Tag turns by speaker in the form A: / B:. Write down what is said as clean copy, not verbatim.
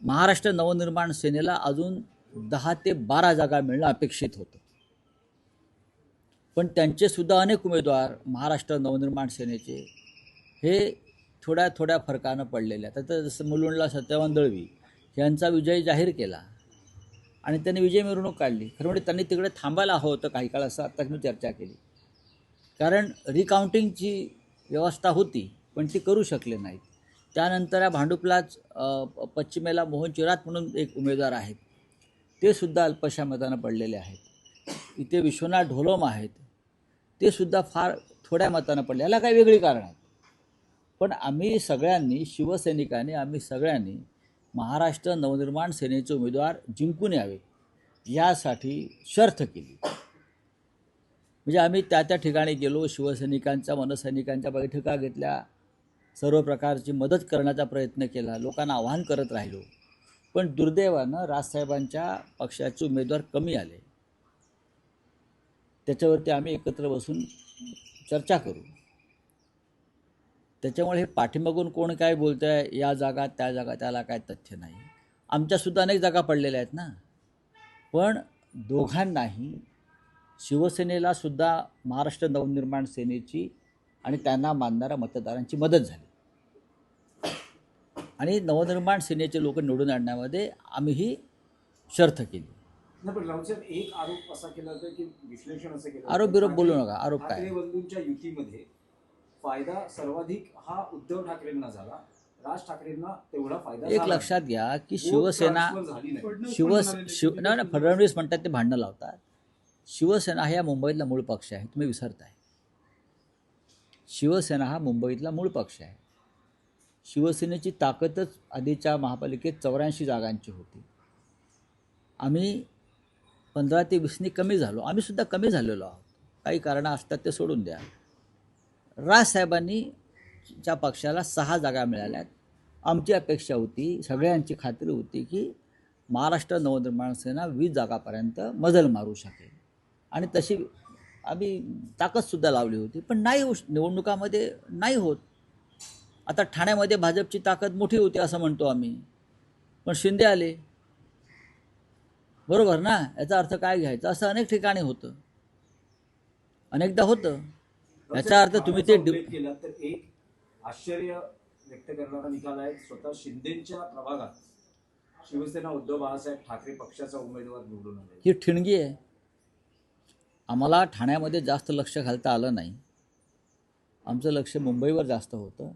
A: महाराष्ट्र नवनिर्माण सेनेला अजून 10 ते 12 जागा मिळणं अपेक्षित होतं, पण त्यांचे सुद्धा अनेक उमेदवार महाराष्ट्र नवनिर्माण सेनेचे हे थोड्या थोड्या फरकानं पडलेले आहेत. आता जसं मुलुंडला सत्यवान दळवी यांचा विजय जाहीर केला आणि त्यांनी विजय मिरवणूक काढली. खरं म्हणजे त्यांनी तिकडे थांबायला हवं होतं काही काळ, असं आत्ताच मी चर्चा केली. कारण रिकाउंटिंगची व्यवस्था होती पण ती करू शकले नाहीत. त्यानंतर या भांडुपलाच पश्चिमेला मोहन चिरात म्हणून एक उमेदवार आहेत, ते सुद्धा अल्पशा मतानं पडलेले आहेत. इथे विश्वनाथ ढोलम आहेत, ते सुद्धा फार थोड्या मतानं पडले. याला काही वेगळी कारण आहेत, पण आम्ही सगळ्यांनी शिवसैनिकांनी आम्ही सगळ्यांनी महाराष्ट्र नवनिर्माण सेनेचे उमेदवार जिंकून यावे यासाठी शर्थ केली. म्हणजे आम्ही त्या त्या ठिकाणी गेलो, शिवसैनिकांच्या मनसैनिकांच्या बैठका घेतल्या, सर्व प्रकारची मदत करण्याचा प्रयत्न केला, लोकांना आवाहन करत राहिलो. पण दुर्दैवानं राजसाहेबांच्या पक्षाचे उमेदवार कमी आले. त्याच्यावरती आम्ही एकत्र बसून चर्चा करू. त्याच्यामुळे हे पाठीमागून कोण काय बोलत आहे, या जागा त्या जागा, त्याला काय तथ्य नाही. आमच्यासुद्धा अनेक जागा पडलेल्या आहेत ना. पण दोघांनाही, शिवसेनेला सुद्धा महाराष्ट्र नवनिर्माण सेनेची आणि त्यांना मानणाऱ्या मतदारांची मदत झाली आणि नवनिर्माण सेनेचे लोक निवडून आणण्यामध्ये आम्हीही शर्थ केली.
B: एक आरोप असा केला होता की विश्लेषण असं केलं,
A: आरोप बिरोप बोलू नका. आरोप काय?
B: ठाकरे बंधूंच्या युतीमध्ये फायदा सर्वाधिक हा उद्धव ठाकरेंना झाला, राज ठाकरेंना तेवढा फायदा
A: एक लक्षात घ्या की शिवसेना फडणवीस म्हणतात ते भांडणं लावतात. शिवसेना हा मुंबईतला मूळ पक्ष आहे, तुम्ही विसरताय. शिवसेना हा मुंबईतला मूळ पक्ष आहे. शिवसेनेची ताकदच आधीच्या महापालिकेत 84 जागांची होती. आम्ही 15 ते 20 कमी झालो. आम्ही सुद्धा कमी झालेलो आहोत. काही कारणं असतात ते सोडून द्या. राजसाहेबांनी च्या पक्षाला 6 जागा मिळाल्यात. आमची अपेक्षा होती, सगळ्यांची खात्री होती की महाराष्ट्र नवनिर्माण सेना 20 जागापर्यंत मजल मारू शकेल आणि तशी आम्ही ताकदसुद्धा लावली होती. पण नाही, निवडणुकामध्ये नाही होत. आता ठाण्यामध्ये भाजपची ताकद मोठी होती असं म्हणतो आम्ही, पण शिंदे आले. बरोबर ना? याचा अर्थ काय घ्यायचा? असं अनेक ठिकाणी होतं, अनेकदा होतं. याचा अर्थ तुम्ही ते
B: केलं तर एक आश्चर्य व्यक्त करणारा निकाल आहे. स्वतः शिंदेच्या प्रभागात शिवसेना उद्धव बाळासाहेब ठाकरे पक्षाचा उमेदवार निवडून आले.
A: ही ठिणगी आहे. आम्हाला ठाण्यामध्ये जास्त लक्ष घालता आलं नाही. आमचं लक्ष मुंबईवर जास्त होतं.